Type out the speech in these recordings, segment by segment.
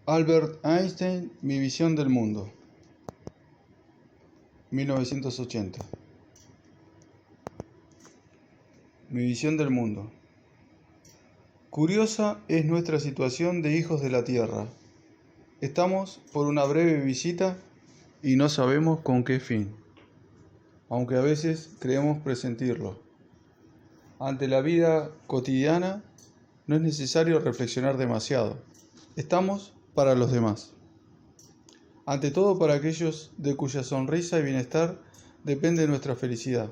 Albert Einstein, Mi visión del mundo, 1980. Mi visión del mundo. Curiosa es nuestra situación de hijos de la Tierra. Estamos por una breve visita y no sabemos con qué fin, aunque a veces creemos presentirlo. Ante la vida cotidiana no es necesario reflexionar demasiado. Estamos para los demás. Ante todo para aquellos de cuya sonrisa y bienestar depende nuestra felicidad,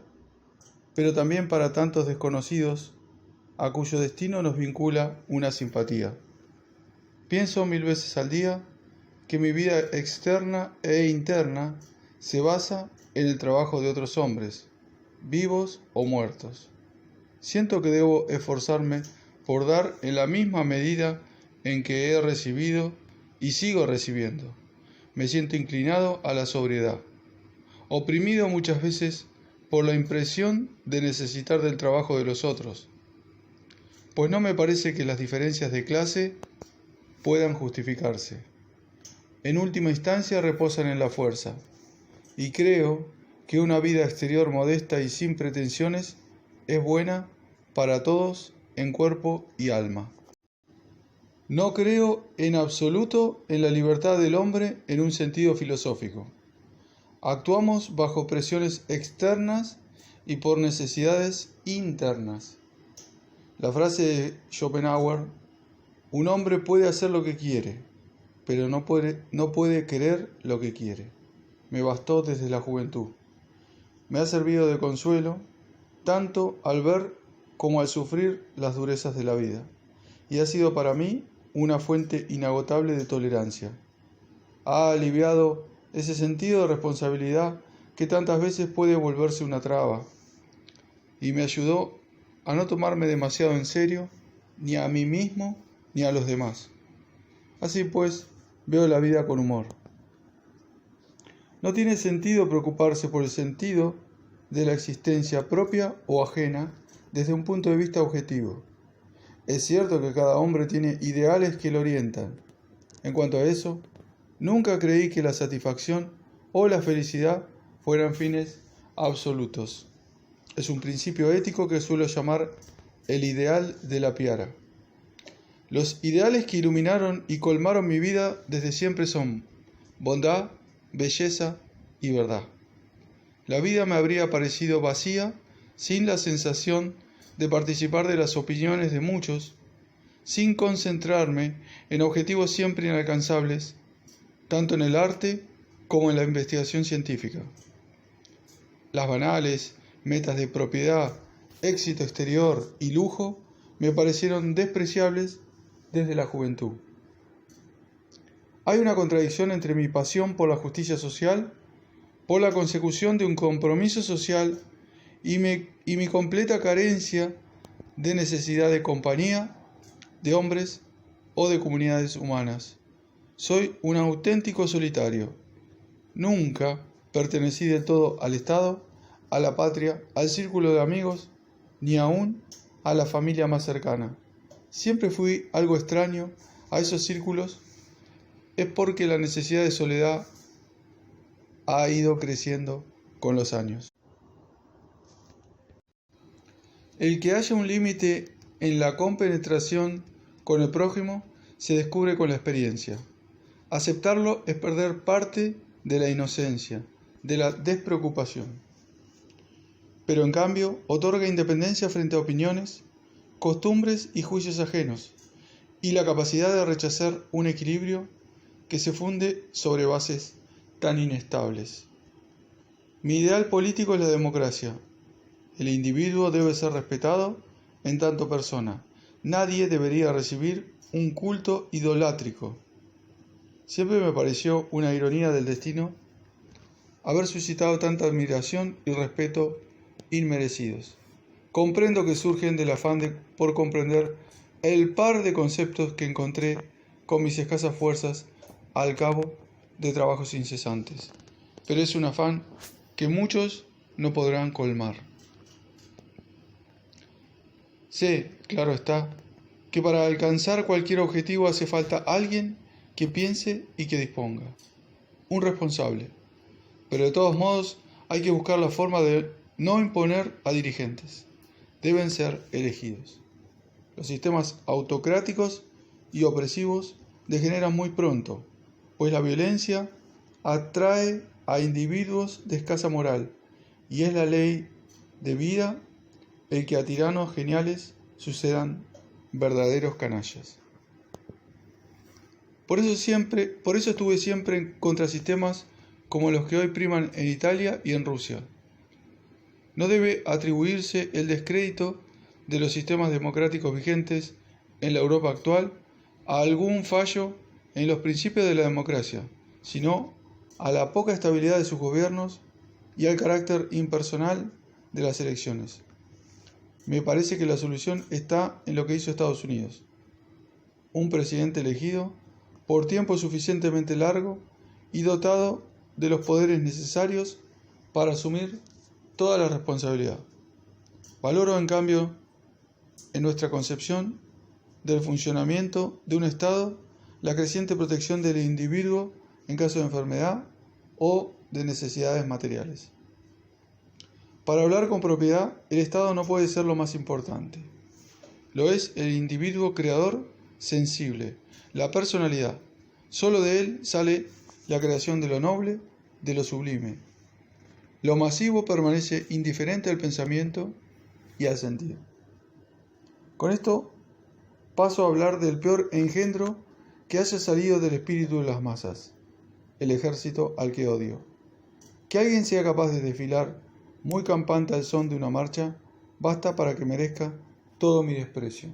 pero también para tantos desconocidos a cuyo destino nos vincula una simpatía. Pienso 1000 veces al día que mi vida externa e interna se basa en el trabajo de otros hombres, vivos o muertos. Siento que debo esforzarme por dar en la misma medida en que he recibido y sigo recibiendo. Me siento inclinado a la sobriedad, oprimido muchas veces por la impresión de necesitar del trabajo de los otros, pues no me parece que las diferencias de clase puedan justificarse. En última instancia reposan en la fuerza, y creo que una vida exterior modesta y sin pretensiones es buena para todos en cuerpo y alma. No creo en absoluto en la libertad del hombre en un sentido filosófico. Actuamos bajo presiones externas y por necesidades internas. La frase de Schopenhauer, un hombre puede hacer lo que quiere, pero no puede querer lo que quiere, me bastó desde la juventud. Me ha servido de consuelo, tanto al ver como al sufrir las durezas de la vida, y ha sido para mí una fuente inagotable de tolerancia. Ha aliviado ese sentido de responsabilidad que tantas veces puede volverse una traba, y me ayudó a no tomarme demasiado en serio, ni a mí mismo, ni a los demás. Así pues, veo la vida con humor. No tiene sentido preocuparse por el sentido de la existencia propia o ajena desde un punto de vista objetivo. Es cierto que cada hombre tiene ideales que lo orientan. En cuanto a eso, nunca creí que la satisfacción o la felicidad fueran fines absolutos. Es un principio ético que suelo llamar el ideal de la Piara. Los ideales que iluminaron y colmaron mi vida desde siempre son bondad, belleza y verdad. La vida me habría parecido vacía sin la sensación de participar de las opiniones de muchos, sin concentrarme en objetivos siempre inalcanzables, tanto en el arte como en la investigación científica. Las banales metas de propiedad, éxito exterior y lujo me parecieron despreciables desde la juventud. Hay una contradicción entre mi pasión por la justicia social, por la consecución de un compromiso social y mi completa carencia de necesidad de compañía, de hombres o de comunidades humanas. Soy un auténtico solitario. Nunca pertenecí del todo al Estado, a la patria, al círculo de amigos, ni aún a la familia más cercana. Siempre fui algo extraño a esos círculos. Es porque la necesidad de soledad ha ido creciendo con los años. El que haya un límite en la compenetración con el prójimo se descubre con la experiencia. Aceptarlo es perder parte de la inocencia, de la despreocupación. Pero en cambio otorga independencia frente a opiniones, costumbres y juicios ajenos, y la capacidad de rechazar un equilibrio que se funde sobre bases tan inestables. Mi ideal político es la democracia. El individuo debe ser respetado en tanto persona. Nadie debería recibir un culto idolátrico. Siempre me pareció una ironía del destino haber suscitado tanta admiración y respeto inmerecidos. Comprendo que surgen del afán por comprender el par de conceptos que encontré con mis escasas fuerzas al cabo de trabajos incesantes, pero es un afán que muchos no podrán colmar. Sé, claro está, que para alcanzar cualquier objetivo hace falta alguien que piense y que disponga. Un responsable. Pero de todos modos hay que buscar la forma de no imponer a dirigentes. Deben ser elegidos. Los sistemas autocráticos y opresivos degeneran muy pronto, pues la violencia atrae a individuos de escasa moral, y es la ley de vida el que a tiranos geniales sucedan verdaderos canallas. Por eso estuve siempre en contra sistemas como los que hoy priman en Italia y en Rusia. No debe atribuirse el descrédito de los sistemas democráticos vigentes en la Europa actual a algún fallo en los principios de la democracia, sino a la poca estabilidad de sus gobiernos y al carácter impersonal de las elecciones. Me parece que la solución está en lo que hizo Estados Unidos. Un presidente elegido por tiempo suficientemente largo y dotado de los poderes necesarios para asumir toda la responsabilidad. Valoro, en cambio, en nuestra concepción del funcionamiento de un Estado, la creciente protección del individuo en caso de enfermedad o de necesidades materiales. Para hablar con propiedad, el Estado no puede ser lo más importante. Lo es el individuo creador sensible, la personalidad. Solo de él sale la creación de lo noble, de lo sublime. Lo masivo permanece indiferente al pensamiento y al sentido. Con esto paso a hablar del peor engendro que haya salido del espíritu de las masas, el ejército al que odio. Que alguien sea capaz de desfilar muy campante al son de una marcha, basta para que merezca todo mi desprecio.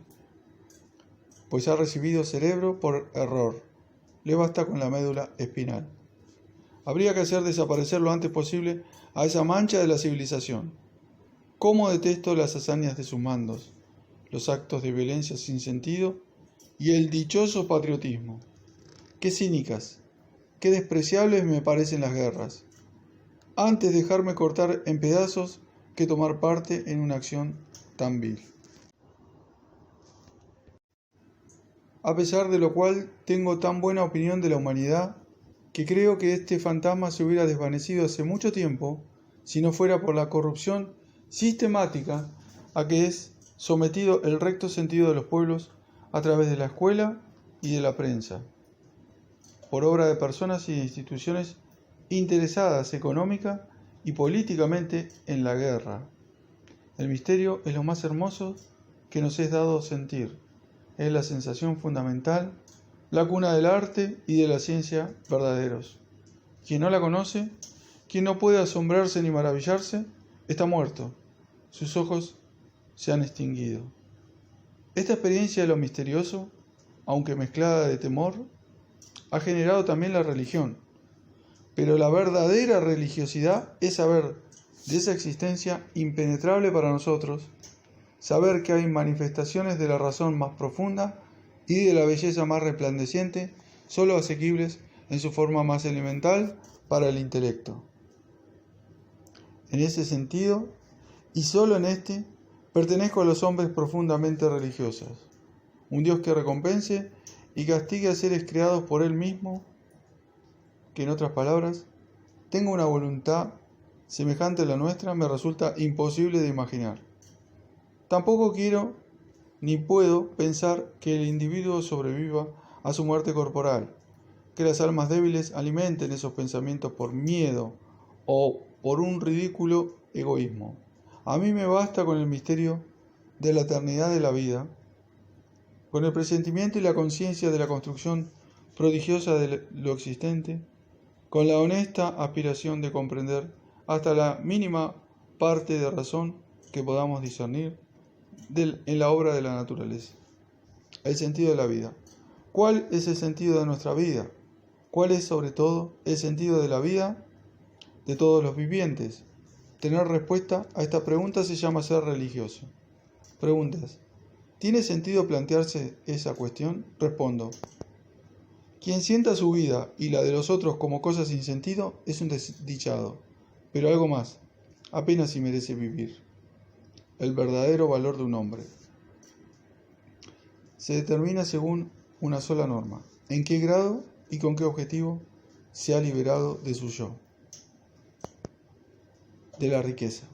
Pues ha recibido cerebro por error, le basta con la médula espinal. Habría que hacer desaparecer lo antes posible a esa mancha de la civilización. Cómo detesto las hazañas de sus mandos, los actos de violencia sin sentido y el dichoso patriotismo. Qué cínicas, qué despreciables me parecen las guerras. Antes dejarme cortar en pedazos que tomar parte en una acción tan vil. A pesar de lo cual tengo tan buena opinión de la humanidad que creo que este fantasma se hubiera desvanecido hace mucho tiempo si no fuera por la corrupción sistemática a que es sometido el recto sentido de los pueblos a través de la escuela y de la prensa, por obra de personas y de instituciones interesadas económica y políticamente en la guerra. El misterio es lo más hermoso que nos es dado sentir. Es la sensación fundamental, la cuna del arte y de la ciencia verdaderos. Quien no la conoce, quien no puede asombrarse ni maravillarse, está muerto. Sus ojos se han extinguido. Esta experiencia de lo misterioso, aunque mezclada de temor, ha generado también la religión. Pero la verdadera religiosidad es saber de esa existencia impenetrable para nosotros, saber que hay manifestaciones de la razón más profunda y de la belleza más resplandeciente, solo asequibles en su forma más elemental para el intelecto. En ese sentido, y solo en este, pertenezco a los hombres profundamente religiosos. Un Dios que recompense y castigue a seres creados por Él mismo, que en otras palabras, tenga una voluntad semejante a la nuestra, me resulta imposible de imaginar. Tampoco quiero ni puedo pensar que el individuo sobreviva a su muerte corporal, que las almas débiles alimenten esos pensamientos por miedo o por un ridículo egoísmo. A mí me basta con el misterio de la eternidad de la vida, con el presentimiento y la conciencia de la construcción prodigiosa de lo existente, con la honesta aspiración de comprender hasta la mínima parte de razón que podamos discernir en la obra de la naturaleza. El sentido de la vida. ¿Cuál es el sentido de nuestra vida? ¿Cuál es, sobre todo, el sentido de la vida de todos los vivientes? Tener respuesta a esta pregunta se llama ser religioso. Preguntas. ¿Tiene sentido plantearse esa cuestión? Respondo. Quien sienta su vida y la de los otros como cosas sin sentido es un desdichado. Pero algo más, apenas si merece vivir. El verdadero valor de un hombre se determina según una sola norma. en qué grado y con qué objetivo se ha liberado de su yo. De la riqueza.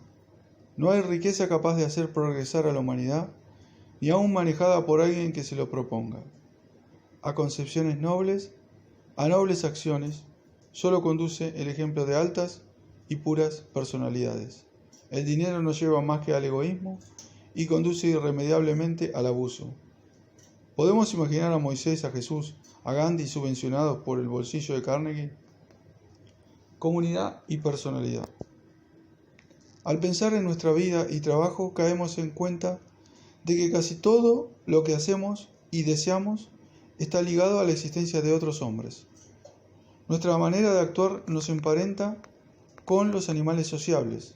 No hay riqueza capaz de hacer progresar a la humanidad, ni aún manejada por alguien que se lo proponga. A concepciones nobles, a nobles acciones, solo conduce el ejemplo de altas y puras personalidades. El dinero no lleva más que al egoísmo y conduce irremediablemente al abuso. ¿Podemos imaginar a Moisés, a Jesús, a Gandhi subvencionados por el bolsillo de Carnegie? Comunidad y personalidad. Al pensar en nuestra vida y trabajo, caemos en cuenta de que casi todo lo que hacemos y deseamos está ligado a la existencia de otros hombres. Nuestra manera de actuar nos emparenta con los animales sociables.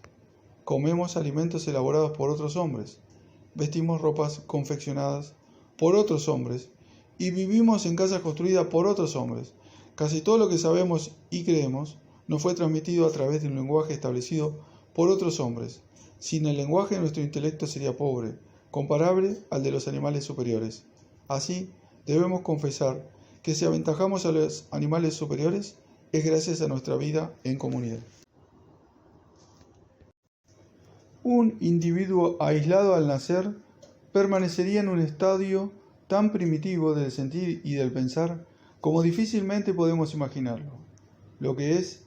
Comemos alimentos elaborados por otros hombres, vestimos ropas confeccionadas por otros hombres y vivimos en casas construidas por otros hombres. Casi todo lo que sabemos y creemos nos fue transmitido a través de un lenguaje establecido por otros hombres. Sin el lenguaje nuestro intelecto sería pobre, comparable al de los animales superiores. Así, debemos confesar que si aventajamos a los animales superiores es gracias a nuestra vida en comunidad. Un individuo aislado al nacer permanecería en un estadio tan primitivo del sentir y del pensar como difícilmente podemos imaginarlo. Lo que es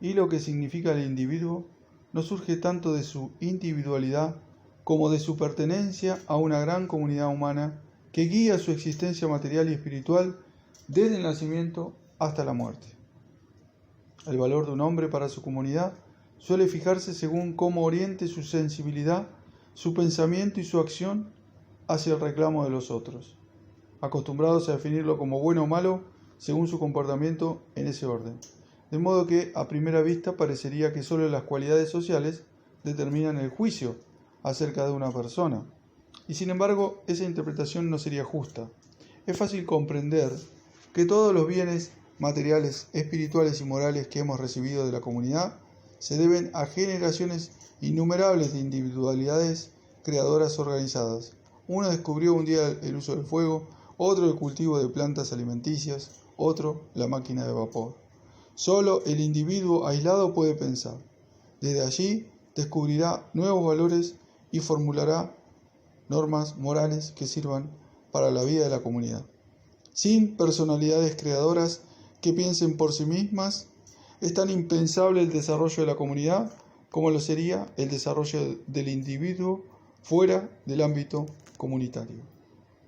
y lo que significa el individuo no surge tanto de su individualidad como de su pertenencia a una gran comunidad humana que guía su existencia material y espiritual desde el nacimiento hasta la muerte. El valor de un hombre para su comunidad suele fijarse según cómo oriente su sensibilidad, su pensamiento y su acción hacia el reclamo de los otros, acostumbrados a definirlo como bueno o malo según su comportamiento en ese orden. De modo que, a primera vista, parecería que solo las cualidades sociales determinan el juicio acerca de una persona. Y sin embargo, esa interpretación no sería justa. Es fácil comprender que todos los bienes materiales, espirituales y morales que hemos recibido de la comunidad se deben a generaciones innumerables de individualidades creadoras organizadas. Uno descubrió un día el uso del fuego, otro el cultivo de plantas alimenticias, otro la máquina de vapor. Solo el individuo aislado puede pensar. Desde allí descubrirá nuevos valores y formulará normas morales que sirvan para la vida de la comunidad. Sin personalidades creadoras que piensen por sí mismas, es tan impensable el desarrollo de la comunidad como lo sería el desarrollo del individuo fuera del ámbito comunitario.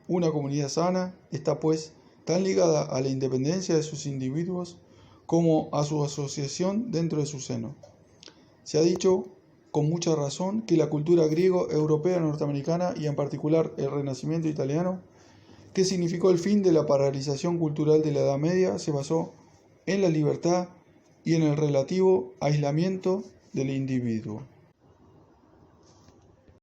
Una comunidad sana está, pues, tan ligada a la independencia de sus individuos como a su asociación dentro de su seno. Se ha dicho con mucha razón que la cultura griego-europea norteamericana y en particular el Renacimiento italiano, que significó el fin de la paralización cultural de la Edad Media, se basó en la libertad y en el relativo aislamiento del individuo.